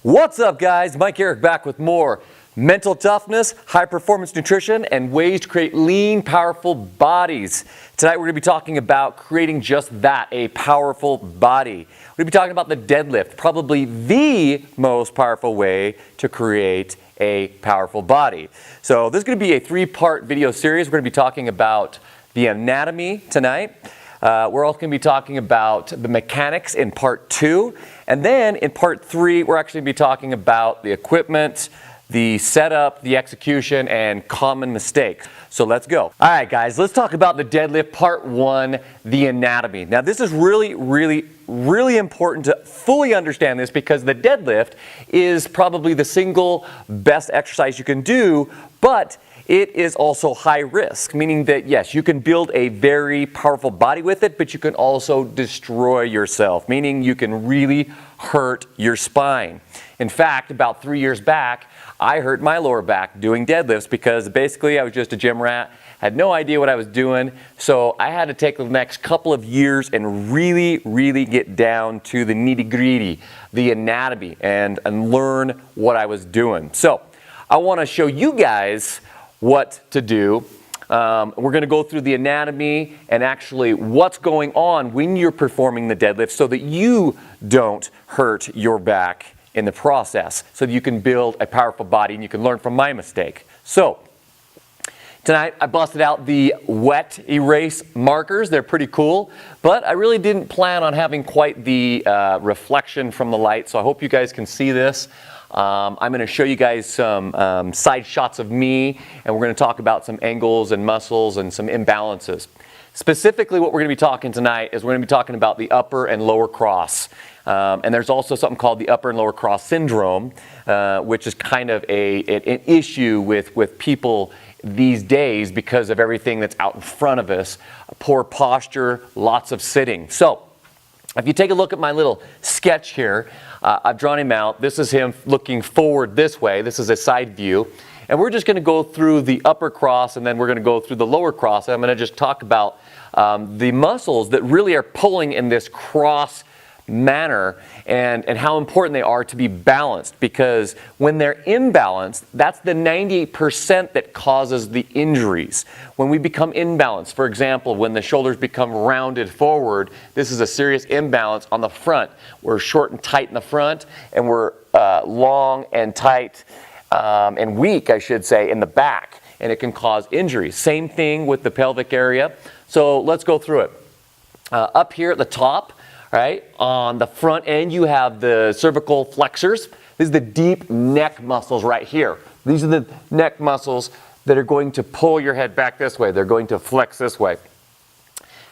What's up, guys? Mike Eric back with more mental toughness, high performance nutrition, and ways to create lean, powerful bodies. Tonight we're going to be talking about creating just that, a powerful body. We're going to be talking about the deadlift, probably the most powerful way to create a powerful body. So this is going to be a three-part video series. We're going to be talking about the anatomy tonight. We're also going to be talking about the mechanics in part 2. And then in part 3, we're actually going to be talking about the equipment, the setup, the execution, and common mistakes. So let's go. All right, guys, let's talk about the deadlift part 1, the anatomy. Now, this is really important to fully understand this because the deadlift is probably the single best exercise you can do, but it is also high risk, meaning that yes, you can build a very powerful body with it, but you can also destroy yourself, meaning you can really hurt your spine. In fact, about 3 years back, I hurt my lower back doing deadlifts because basically I was just a gym rat, had no idea what I was doing, so I had to take the next couple of years and really get down to the nitty-gritty, the anatomy, and learn what I was doing. So I want to show you guys what to do. We're going to go through the anatomy and actually what's going on when you're performing the deadlift so that you don't hurt your back in the process, so that you can build a powerful body and you can learn from my mistake. So tonight I busted out the wet erase markers. They're pretty cool, but I really didn't plan on having quite the reflection from the light, so I hope you guys can see this. I'm going to show you guys some side shots of me, and we're going to talk about some angles and muscles and some imbalances. Specifically, what we're going to be talking tonight is we're going to be talking about the upper and lower cross. And there's also something called the upper and lower cross syndrome, which is kind of an issue with people these days because of everything that's out in front of us. Poor posture, lots of sitting. So if you take a look at my little sketch here, I've drawn him out. This is him looking forward this way. This is a side view. And we're just going to go through the upper cross, and then we're going to go through the lower cross. And I'm going to just talk about the muscles that really are pulling in this cross manner and how important they are to be balanced, because when they're imbalanced, that's the 98% that causes the injuries. When we become imbalanced, for example, when the shoulders become rounded forward, this is a serious imbalance on the front. We're short and tight in the front, and we're long and tight and weak, I should say, in the back, and it can cause injuries. Same thing with the pelvic area. So let's go through it. Up here at the top, right, on the front end, you have the cervical flexors. This is the deep neck muscles right here. These are the neck muscles that are going to pull your head back this way. They're going to flex this way.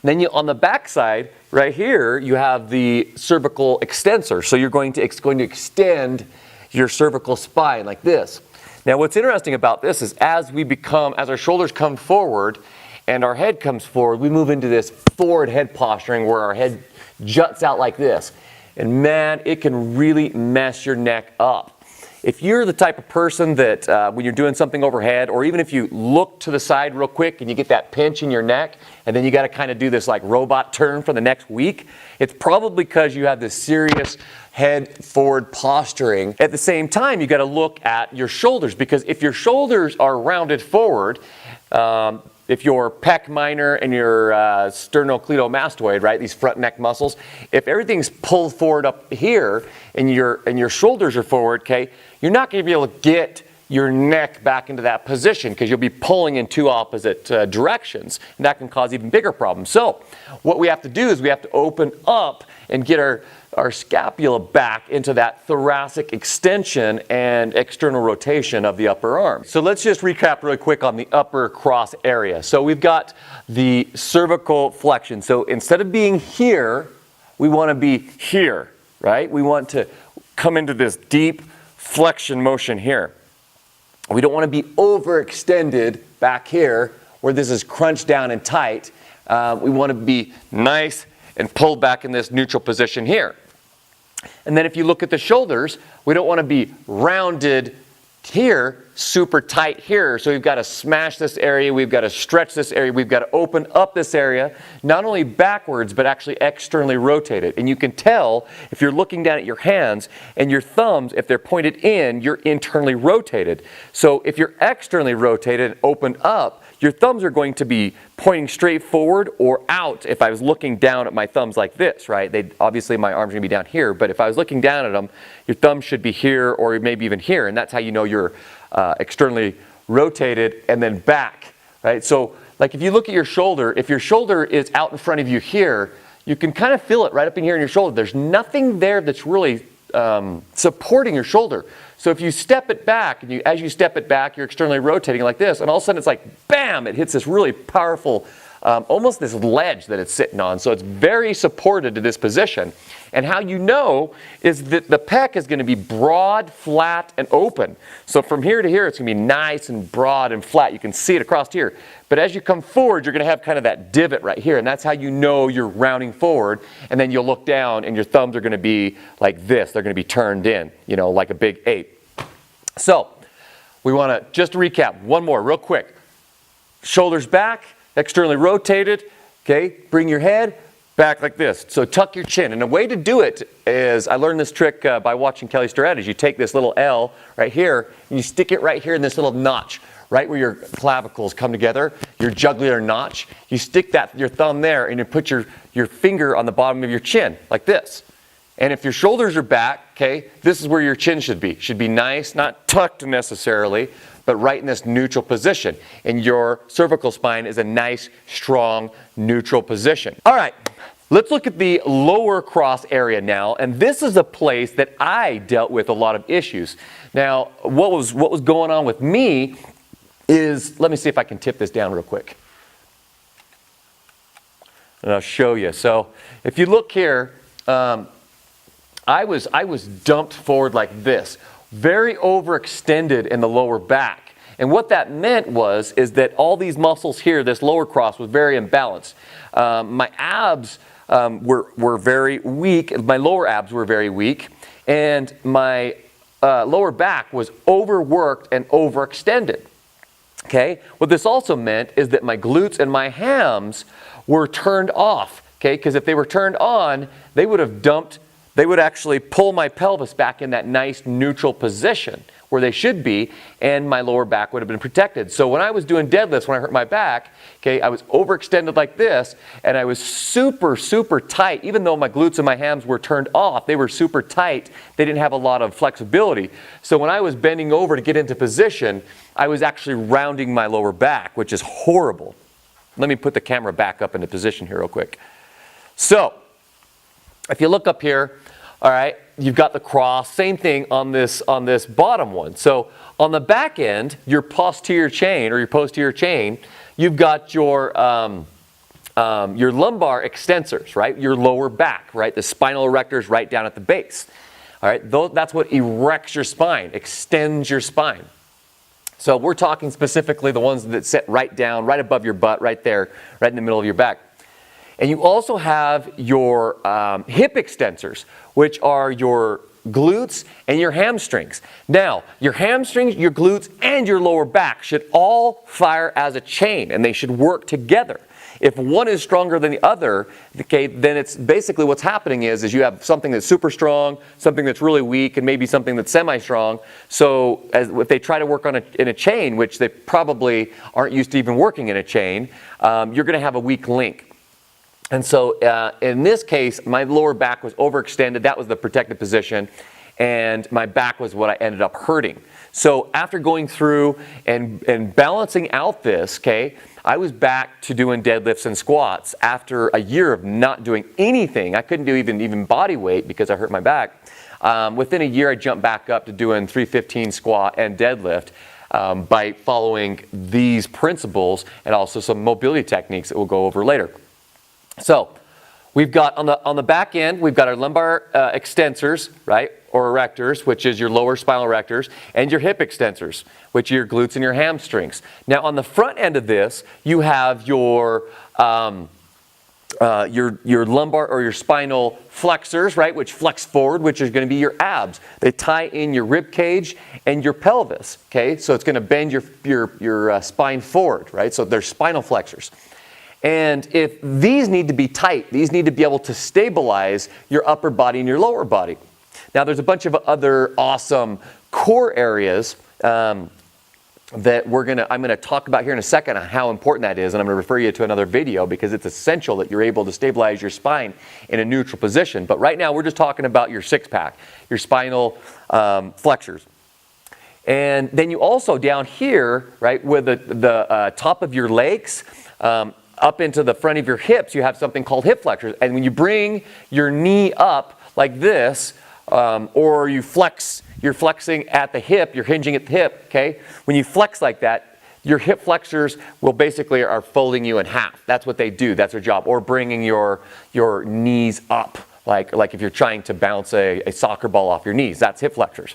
And then on the back side, right here, you have the cervical extensor. So it's going to extend your cervical spine like this. Now, what's interesting about this is as our shoulders come forward and our head comes forward, we move into this forward head posturing where our head juts out like this. And man, it can really mess your neck up. If you're the type of person that when you're doing something overhead, or even if you look to the side real quick and you get that pinch in your neck, and then you got to kind of do this like robot turn for the next week, it's probably because you have this serious head forward posturing. At the same time, you got to look at your shoulders, because if your shoulders are rounded forward, if your pec minor and your sternocleidomastoid, right, these front neck muscles, if everything's pulled forward up here and your shoulders are forward, okay, you're not going to be able to get your neck back into that position because you'll be pulling in two opposite directions, and that can cause even bigger problems. So what we have to do is we have to open up and get our scapula back into that thoracic extension and external rotation of the upper arm. So let's just recap really quick on the upper cross area. So we've got the cervical flexion. So instead of being here, we want to be here, right? We want to come into this deep flexion motion here. We don't want to be overextended back here where this is crunched down and tight. We want to be nice and pulled back in this neutral position here. And then if you look at the shoulders, we don't want to be rounded here, super tight here. So we've got to smash this area, we've got to stretch this area, we've got to open up this area, not only backwards, but actually externally rotate it. And you can tell if you're looking down at your hands and your thumbs, if they're pointed in, you're internally rotated. So if you're externally rotated and opened up, your thumbs are going to be pointing straight forward or out. If I was looking down at my thumbs like this, right? Obviously my arms are going to be down here, but if I was looking down at them, your thumb should be here or maybe even here, and that's how you know you're externally rotated and then back, right? So like if you look at your shoulder, if your shoulder is out in front of you here, you can kind of feel it right up in here in your shoulder. There's nothing there that's really supporting your shoulder. So if you step it back, and as you step it back, you're externally rotating like this, and all of a sudden it's like, bam, it hits this really powerful, almost this ledge that it's sitting on. So it's very supported to this position. And how you know is that the pec is going to be broad, flat, and open. So from here to here, it's going to be nice and broad and flat. You can see it across here. But as you come forward, you're going to have kind of that divot right here, and that's how you know you're rounding forward. And then you'll look down, and your thumbs are going to be like this. They're going to be turned in, you know, like a big 8. So we want to just recap one more real quick. Shoulders back, externally rotated. Okay, bring your head back like this. So tuck your chin. And a way to do it is, I learned this trick by watching Kelly Starrett, is you take this little L right here, and you stick it right here in this little notch, right where your clavicles come together, your jugular notch. You stick your thumb there, and you put your finger on the bottom of your chin, like this. And if your shoulders are back, okay, this is where your chin should be. Should be nice, not tucked necessarily, but right in this neutral position. And your cervical spine is a nice, strong, neutral position. All right, let's look at the lower cross area now. And this is a place that I dealt with a lot of issues. Now, what was going on with me is, let me see if I can tip this down real quick. And I'll show you. So if you look here, I was dumped forward like this, very overextended in the lower back. And what that meant is that all these muscles here, this lower cross, was very imbalanced. My abs were very weak. My lower abs were very weak, and my lower back was overworked and overextended. Okay. What this also meant is that my glutes and my hams were turned off. Okay, because if they were turned on, they would actually pull my pelvis back in that nice neutral position where they should be, and my lower back would have been protected. So when I was doing deadlifts, when I hurt my back, okay, I was overextended like this, and I was super, super tight. Even though my glutes and my hams were turned off, they were super tight. They didn't have a lot of flexibility. So when I was bending over to get into position, I was actually rounding my lower back, which is horrible. Let me put the camera back up into position here real quick. So if you look up here, all right, you've got the cross, same thing on this bottom one. So on the back end, your posterior chain or your posterior chain, you've got your lumbar extensors, right? Your lower back, right? The spinal erectors right down at the base. All right, that's what erects your spine, extends your spine. So we're talking specifically the ones that sit right down, right above your butt, right there, right in the middle of your back. And you also have your hip extensors, which are your glutes and your hamstrings. Now, your hamstrings, your glutes, and your lower back should all fire as a chain, and they should work together. If one is stronger than the other, okay, then it's basically what's happening is you have something that's super strong, something that's really weak, and maybe something that's semi-strong. So if they try to work in a chain, which they probably aren't used to even working in a chain, you're going to have a weak link. And so in this case, my lower back was overextended. That was the protected position. And my back was what I ended up hurting. So after going through and balancing out this, okay, I was back to doing deadlifts and squats after a year of not doing anything. I couldn't do even body weight because I hurt my back. Within a year, I jumped back up to doing 315 squat and deadlift by following these principles and also some mobility techniques that we'll go over later. So we've got on the back end, we've got our lumbar extensors, right, or erectors, which is your lower spinal erectors, and your hip extensors, which are your glutes and your hamstrings. Now on the front end of this, you have your your lumbar or your spinal flexors, right, which flex forward, which is going to be your abs. They tie in your rib cage and your pelvis, okay? So it's going to bend your spine forward, right? So they're spinal flexors. And if these need to be tight, these need to be able to stabilize your upper body and your lower body. Now there's a bunch of other awesome core areas that I'm going to talk about here in a second on how important that is, and I'm going to refer you to another video because it's essential that you're able to stabilize your spine in a neutral position. But right now we're just talking about your six-pack, your spinal flexors. And then you also down here, right, with the top of your legs, up into the front of your hips, you have something called hip flexors. And when you bring your knee up like this, or you're flexing at the hip, you're hinging at the hip, okay? When you flex like that, your hip flexors will basically are folding you in half. That's what they do, that's their job. Or bringing your knees up, like if you're trying to bounce a soccer ball off your knees, that's hip flexors.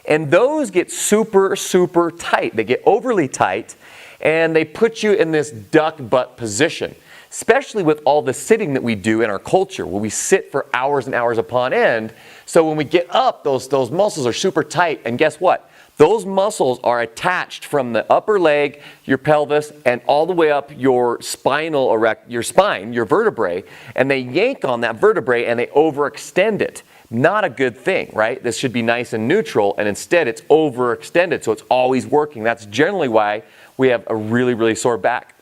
And those get super, super tight. They get overly tight, and they put you in this duck butt position, especially with all the sitting that we do in our culture, where we sit for hours and hours upon end. So when we get up, those muscles are super tight, and guess what? Those muscles are attached from the upper leg, your pelvis, and all the way up your spine, your vertebrae, and they yank on that vertebrae and they overextend it. Not a good thing, right? This should be nice and neutral, and instead it's overextended, so it's always working. That's generally why we have a really, really sore back.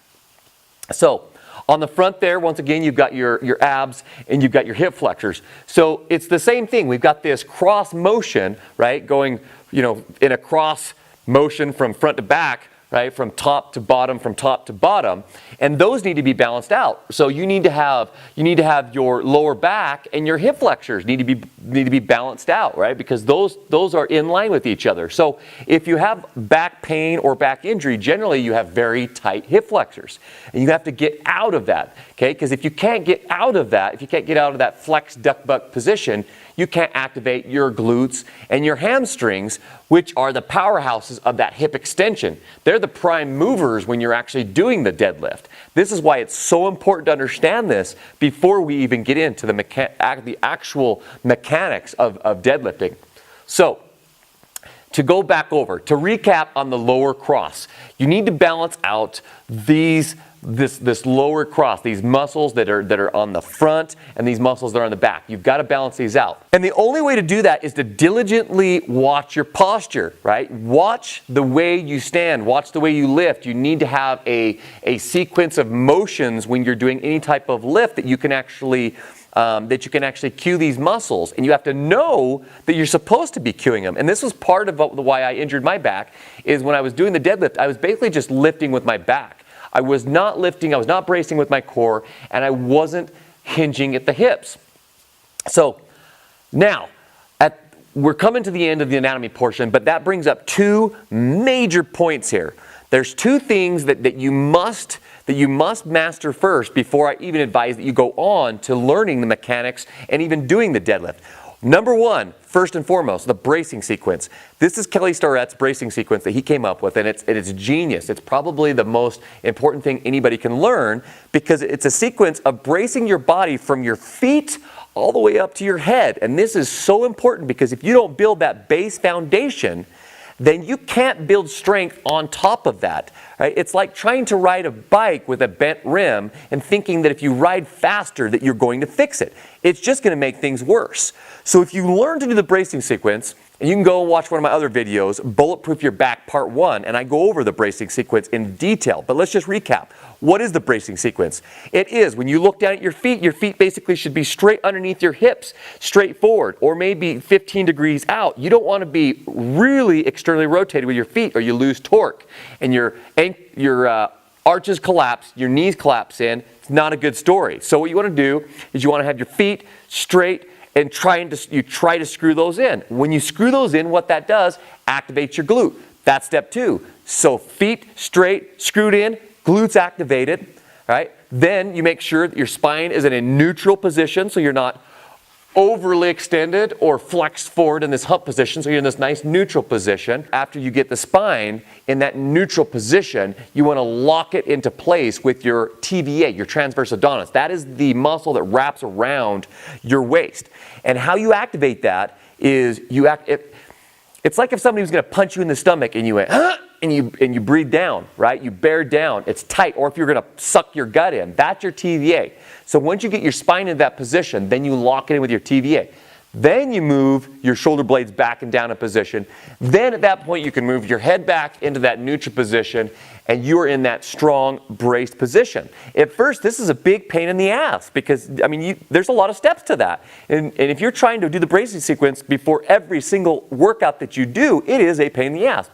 So on the front there, once again, you've got your abs and you've got your hip flexors. So it's the same thing. We've got this cross motion, right, going, in a cross motion from front to back, right, from top to bottom, and those need to be balanced out. So you need to have your lower back and your hip flexors need to be balanced out, right, because those are in line with each other. So if you have back pain or back injury, generally you have very tight hip flexors, and you have to get out of that, okay? Because if you can't get out of that, flex duck butt position, you can't activate your glutes and your hamstrings, which are the powerhouses of that hip extension. They're the prime movers when you're actually doing the deadlift. This is why it's so important to understand this before we even get into the actual mechanics of deadlifting. So, to go back over, to recap on the lower cross, you need to balance out this lower cross, these muscles that are on the front and these muscles that are on the back. You've got to balance these out. And the only way to do that is to diligently watch your posture, right? Watch the way you stand, watch the way you lift. You need to have a sequence of motions when you're doing any type of lift that you can actually cue these muscles, and you have to know that you're supposed to be cueing them. And this was part of why I injured my back, is when I was doing the deadlift, I was basically just lifting with my back. I was not lifting, I was not bracing with my core, and I wasn't hinging at the hips. So now, we're coming to the end of the anatomy portion, but that brings up two major points here. There's two things that you must master first before I even advise that you go on to learning the mechanics and even doing the deadlift. Number one, first and foremost, the bracing sequence. This is Kelly Starrett's bracing sequence that he came up with, and it's genius. It's probably the most important thing anybody can learn, because it's a sequence of bracing your body from your feet all the way up to your head. And this is so important, because if you don't build that base foundation, then you can't build strength on top of that, right? It's like trying to ride a bike with a bent rim and thinking that if you ride faster that you're going to fix it. It's just going to make things worse. So if you learn to do the bracing sequence, and you can go and watch one of my other videos, Bulletproof Your Back Part 1, and I go over the bracing sequence in detail. But let's just recap. What is the bracing sequence? It is when you look down at your feet basically should be straight underneath your hips, straight forward, or maybe 15 degrees out. You don't want to be really externally rotated with your feet, or you lose torque, and your arches collapse, your knees collapse in. It's not a good story. So what you want to do is you want to have your feet straight, and you try to screw those in. When you screw those in, what that does, activates your glute. That's step two. So feet straight, screwed in, glutes activated, right? Then you make sure that your spine is in a neutral position, so you're not overly extended or flexed forward in this hump position, so you're in this nice neutral position. After you get the spine in that neutral position, you want to lock it into place with your TVA, your transverse abdominis. That is the muscle that wraps around your waist. And how you activate that is it's like if somebody was going to punch you in the stomach and you went, huh? And you breathe down, right? You bear down. It's tight. Or if you're going to suck your gut in, that's your TVA. So once you get your spine in that position, then you lock it in with your TVA. Then you move your shoulder blades back and down in position. Then at that point, you can move your head back into that neutral position, and you're in that strong braced position. At first, this is a big pain in the ass because, I mean, there's a lot of steps to that. And if you're trying to do the bracing sequence before every single workout that you do, it is a pain in the ass.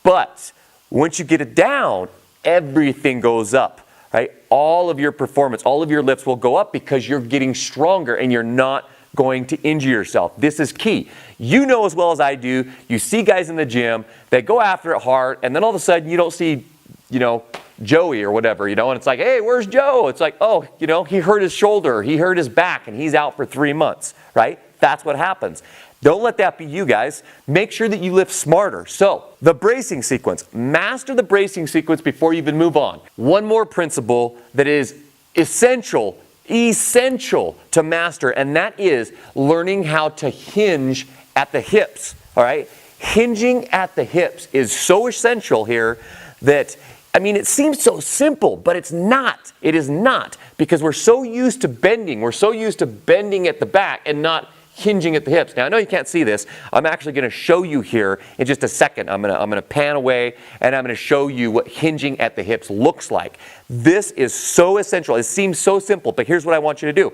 But once you get it down, everything goes up, right? All of your performance, all of your lifts will go up because you're getting stronger and you're not going to injure yourself. This is key. You know as well as I do, you see guys in the gym, they go after it hard, and then all of a sudden you don't see, Joey or whatever, and it's like, hey, where's Joe? It's like, oh, he hurt his shoulder, he hurt his back, and he's out for 3 months, right? That's what happens. Don't let that be you guys. Make sure that you lift smarter. So, the bracing sequence. Master the bracing sequence before you even move on. One more principle that is essential to master, and that is learning how to hinge at the hips, all right? Hinging at the hips is so essential here that, it seems so simple, but it's not. It is not, because we're so used to bending. We're so used to bending at the back and not hinging at the hips. Now, I know you can't see this. I'm actually going to show you here in just a second. I'm going to pan away, and I'm going to show you what hinging at the hips looks like. This is so essential. It seems so simple, but here's what I want you to do.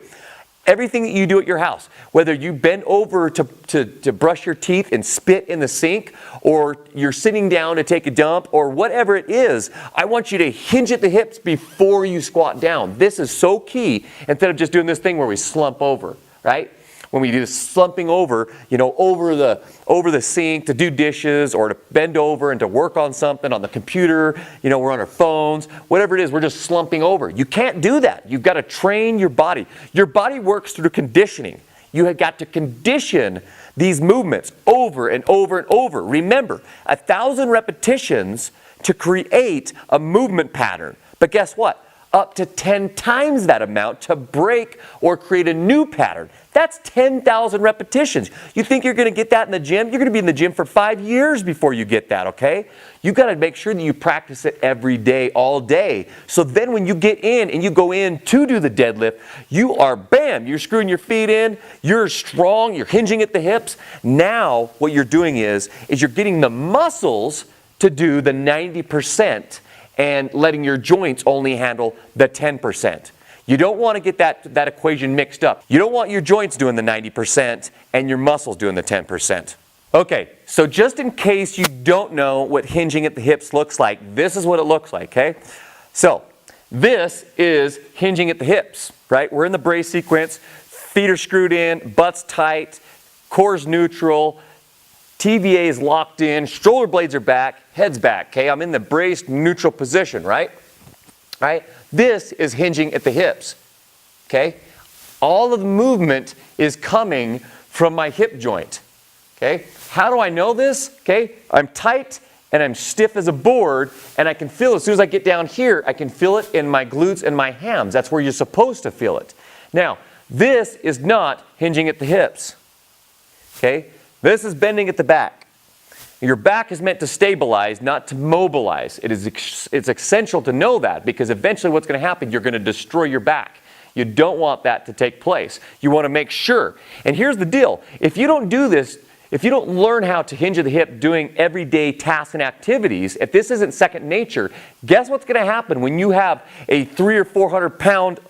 Everything that you do at your house, whether you bend over to brush your teeth and spit in the sink, or you're sitting down to take a dump, or whatever it is, I want you to hinge at the hips before you squat down. This is so key, instead of just doing this thing where we slump over, right? When we do slumping over, over the sink to do dishes or to bend over and to work on something on the computer, we're on our phones, whatever it is, we're just slumping over. You can't do that. You've got to train your body. Your body works through conditioning. You have got to condition these movements over and over and over. Remember, 1,000 repetitions to create a movement pattern. But guess what? Up to 10 times that amount to break or create a new pattern. That's 10,000 repetitions. You think you're going to get that in the gym? You're going to be in the gym for 5 years before you get that, okay? You've got to make sure that you practice it every day, all day. So then when you get in and you go in to do the deadlift, you are, bam, you're screwing your feet in, you're strong, you're hinging at the hips. Now what you're doing is you're getting the muscles to do the 90%. And letting your joints only handle the 10%. You don't want to get that equation mixed up. You don't want your joints doing the 90% and your muscles doing the 10%. Okay, so just in case you don't know what hinging at the hips looks like, this is what it looks like, okay? So, this is hinging at the hips, right? We're in the brace sequence, feet are screwed in, butt's tight, core's neutral, TVA is locked in, shoulder blades are back, head's back, okay? I'm in the braced neutral position, right? Right? This is hinging at the hips, okay? All of the movement is coming from my hip joint, okay? How do I know this? Okay, I'm tight and I'm stiff as a board, and I can feel it. As soon as I get down here, I can feel it in my glutes and my hams. That's where you're supposed to feel it. Now, this is not hinging at the hips, okay? This is bending at the back. Your back is meant to stabilize, not to mobilize. It's essential to know that, because eventually what's going to happen, you're going to destroy your back. You don't want that to take place. You want to make sure. And here's the deal. If you don't do this, if you don't learn how to hinge at the hip doing everyday tasks and activities, if this isn't second nature, guess what's going to happen when you have a 300 or 400 pound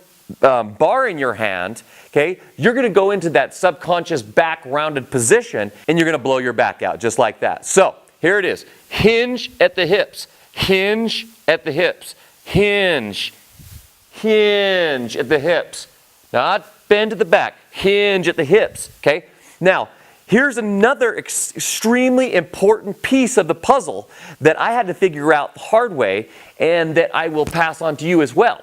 bar in your hand, okay? You're going to go into that subconscious back rounded position and you're going to blow your back out just like that. So here it is. Hinge at the hips. Hinge at the hips. Hinge. Hinge at the hips. Not bend at the back. Hinge at the hips, okay? Now, here's another extremely important piece of the puzzle that I had to figure out the hard way, and that I will pass on to you as well.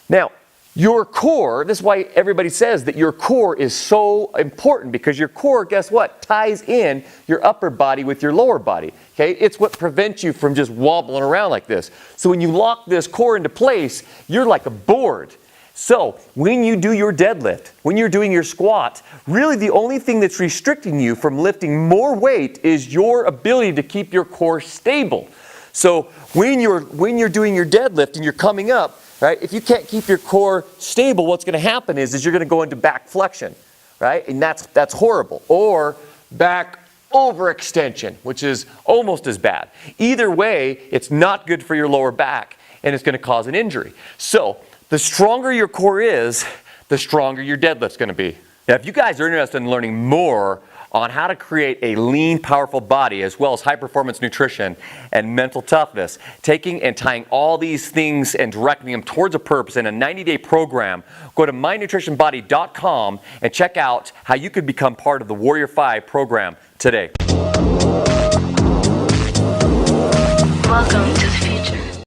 Now, Your core, this is why everybody says that your core is so important, because your core, guess what, ties in your upper body with your lower body. Okay, it's what prevents you from just wobbling around like this. So when you lock this core into place, you're like a board. So when you do your deadlift, when you're doing your squat, really the only thing that's restricting you from lifting more weight is your ability to keep your core stable. So when you're doing your deadlift and you're coming up, right, if you can't keep your core stable, what's going to happen is you're going to go into back flexion, right? And that's horrible. Or back overextension, which is almost as bad. Either way, it's not good for your lower back, and it's going to cause an injury. So the stronger your core is, the stronger your deadlift's going to be. Now, if you guys are interested in learning more on how to create a lean, powerful body, as well as high-performance nutrition and mental toughness, taking and tying all these things and directing them towards a purpose in a 90-day program, go to mynutritionbody.com and check out how you could become part of the Warrior 5 program today. Welcome to the future.